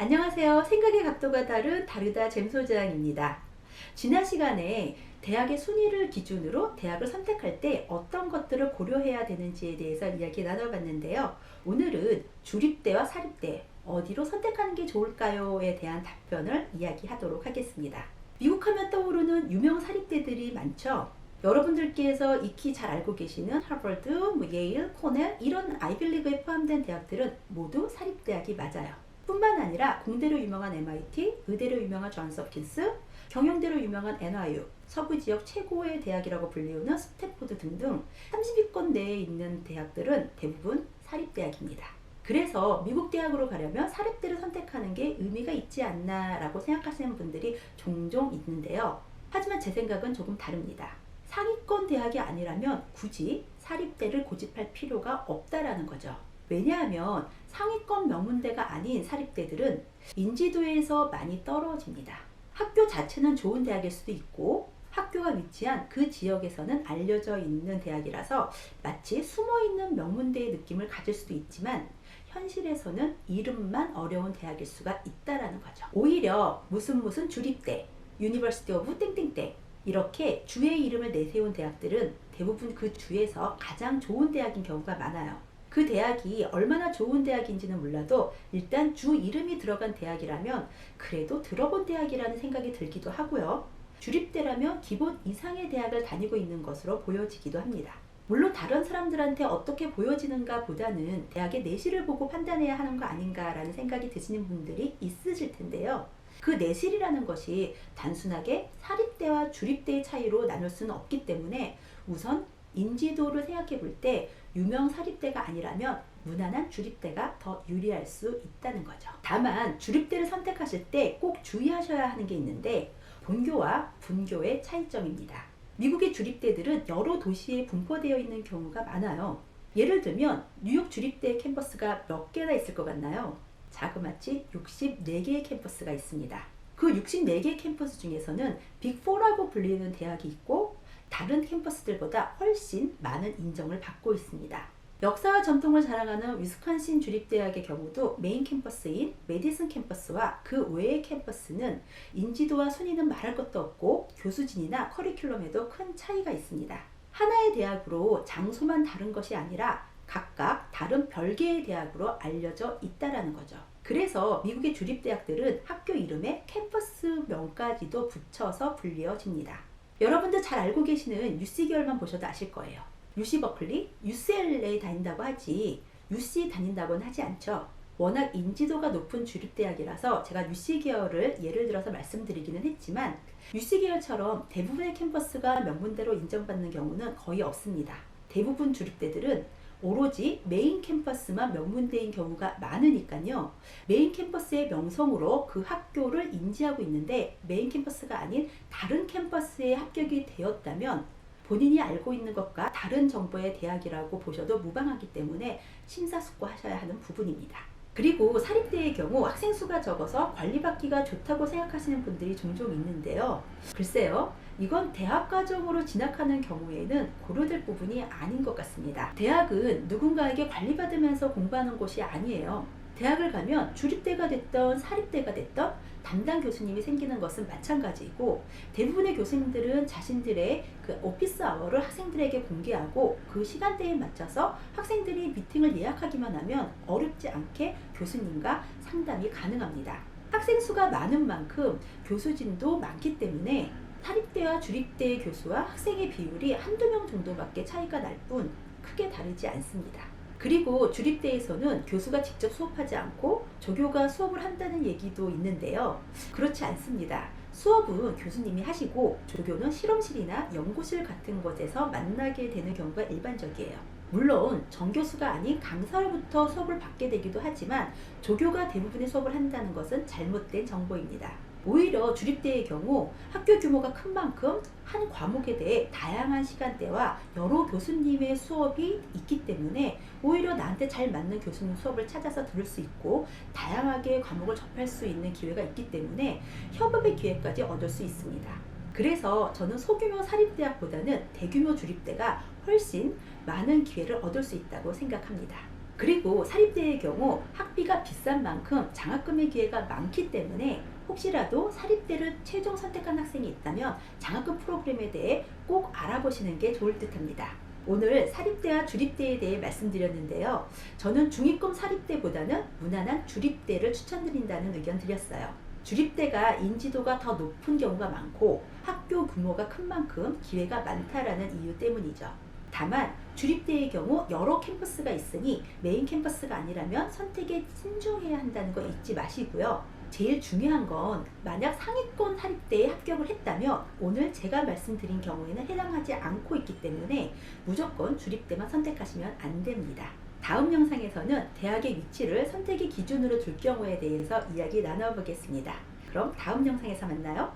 안녕하세요. 생각의 각도가 다른 다르다 잼소장입니다. 지난 시간에 대학의 순위를 기준으로 대학을 선택할 때 어떤 것들을 고려해야 되는지에 대해서 이야기 나눠봤는데요. 오늘은 주립대와 사립대 어디로 선택하는 게 좋을까요에 대한 답변을 이야기하도록 하겠습니다. 미국 하면 떠오르는 유명 사립대들이 많죠. 여러분들께서 익히 잘 알고 계시는 하버드, 예일, 코넬 이런 아이비리그에 포함된 대학들은 모두 사립대학이 맞아요. 뿐만 아니라 공대로 유명한 MIT, 의대로 유명한 존스 홉킨스, 경영대로 유명한 NYU, 서부 지역 최고의 대학이라고 불리우는 스탠포드 등등 30위권 내에 있는 대학들은 대부분 사립대학입니다. 그래서 미국 대학으로 가려면 사립대를 선택하는 게 의미가 있지 않나 라고 생각하시는 분들이 종종 있는데요. 하지만 제 생각은 조금 다릅니다. 상위권 대학이 아니라면 굳이 사립대를 고집할 필요가 없다라는 거죠. 왜냐하면 상위권 명문대가 아닌 사립대들은 인지도에서 많이 떨어집니다. 학교 자체는 좋은 대학일 수도 있고 학교가 위치한 그 지역에서는 알려져 있는 대학이라서 마치 숨어있는 명문대의 느낌을 가질 수도 있지만 현실에서는 이름만 어려운 대학일 수가 있다라는 거죠. 오히려 무슨 주립대, 유니버시티 오브 땡땡땡 이렇게 주의 이름을 내세운 대학들은 대부분 그 주에서 가장 좋은 대학인 경우가 많아요. 그 대학이 얼마나 좋은 대학인지는 몰라도 일단 주 이름이 들어간 대학이라면 그래도 들어본 대학이라는 생각이 들기도 하고요. 주립대라면 기본 이상의 대학을 다니고 있는 것으로 보여지기도 합니다. 물론 다른 사람들한테 어떻게 보여지는가 보다는 대학의 내실을 보고 판단해야 하는 거 아닌가라는 생각이 드시는 분들이 있으실 텐데요. 그 내실이라는 것이 단순하게 사립대와 주립대의 차이로 나눌 수는 없기 때문에 우선 인지도를 생각해 볼 때 유명 사립대가 아니라면 무난한 주립대가 더 유리할 수 있다는 거죠. 다만 주립대를 선택하실 때 꼭 주의하셔야 하는 게 있는데 본교와 분교의 차이점입니다. 미국의 주립대들은 여러 도시에 분포되어 있는 경우가 많아요. 예를 들면 뉴욕 주립대 캠퍼스가 몇 개나 있을 것 같나요? 자그마치 64개의 캠퍼스가 있습니다. 그 64개의 캠퍼스 중에서는 빅4라고 불리는 대학이 있고 다른 캠퍼스들보다 훨씬 많은 인정을 받고 있습니다. 역사와 전통을 자랑하는 위스콘신 주립대학의 경우도 메인 캠퍼스인 메디슨 캠퍼스와 그 외의 캠퍼스는 인지도와 순위는 말할 것도 없고 교수진이나 커리큘럼에도 큰 차이가 있습니다. 하나의 대학으로 장소만 다른 것이 아니라 각각 다른 별개의 대학으로 알려져 있다는 거죠. 그래서 미국의 주립대학들은 학교 이름에 캠퍼스명까지도 붙여서 불리어집니다. 여러분들 잘 알고 계시는 UC 계열만 보셔도 아실 거예요. UC 버클리, UCLA 다닌다고 하지 UC 다닌다고는 하지 않죠. 워낙 인지도가 높은 주립대학이라서 제가 UC 계열을 예를 들어서 말씀드리기는 했지만 UC 계열처럼 대부분의 캠퍼스가 명문대로 인정받는 경우는 거의 없습니다. 대부분 주립대들은 오로지 메인 캠퍼스만 명문대인 경우가 많으니까요. 메인 캠퍼스의 명성으로 그 학교를 인지하고 있는데 메인 캠퍼스가 아닌 다른 캠퍼스에 합격이 되었다면 본인이 알고 있는 것과 다른 정보의 대학이라고 보셔도 무방하기 때문에 심사숙고하셔야 하는 부분입니다. 그리고 사립대의 경우 학생 수가 적어서 관리받기가 좋다고 생각하시는 분들이 종종 있는데요. 글쎄요. 이건 대학 과정으로 진학하는 경우에는 고려될 부분이 아닌 것 같습니다. 대학은 누군가에게 관리받으면서 공부하는 곳이 아니에요. 대학을 가면 주립대가 됐던 사립대가 됐던 담당 교수님이 생기는 것은 마찬가지이고 대부분의 교수님들은 자신들의 그 오피스 아워를 학생들에게 공개하고 그 시간대에 맞춰서 학생들이 미팅을 예약하기만 하면 어렵지 않게 교수님과 상담이 가능합니다. 학생 수가 많은 만큼 교수진도 많기 때문에 사립대와 주립대의 교수와 학생의 비율이 한두 명 정도밖에 차이가 날 뿐 크게 다르지 않습니다. 그리고 주립대에서는 교수가 직접 수업하지 않고 조교가 수업을 한다는 얘기도 있는데요. 그렇지 않습니다. 수업은 교수님이 하시고 조교는 실험실이나 연구실 같은 곳에서 만나게 되는 경우가 일반적이에요. 물론 정교수가 아닌 강사로부터 수업을 받게 되기도 하지만 조교가 대부분의 수업을 한다는 것은 잘못된 정보입니다. 오히려 주립대의 경우 학교 규모가 큰 만큼 한 과목에 대해 다양한 시간대와 여러 교수님의 수업이 있기 때문에 오히려 나한테 잘 맞는 교수님 수업을 찾아서 들을 수 있고 다양하게 과목을 접할 수 있는 기회가 있기 때문에 협업의 기회까지 얻을 수 있습니다. 그래서 저는 소규모 사립대학보다는 대규모 주립대가 훨씬 많은 기회를 얻을 수 있다고 생각합니다. 그리고 사립대의 경우 학비가 비싼 만큼 장학금의 기회가 많기 때문에 혹시라도 사립대를 최종 선택한 학생이 있다면 장학금 프로그램에 대해 꼭 알아보시는 게 좋을 듯 합니다. 오늘 사립대와 주립대에 대해 말씀드렸는데요. 저는 중위권 사립대보다는 무난한 주립대를 추천드린다는 의견 드렸어요. 주립대가 인지도가 더 높은 경우가 많고 학교 규모가 큰 만큼 기회가 많다라는 이유 때문이죠. 다만 주립대의 경우 여러 캠퍼스가 있으니 메인 캠퍼스가 아니라면 선택에 신중해야 한다는 거 잊지 마시고요. 제일 중요한 건 만약 상위권 사립대에 합격을 했다면 오늘 제가 말씀드린 경우에는 해당하지 않고 있기 때문에 무조건 주립대만 선택하시면 안 됩니다. 다음 영상에서는 대학의 위치를 선택의 기준으로 둘 경우에 대해서 이야기 나눠보겠습니다. 그럼 다음 영상에서 만나요.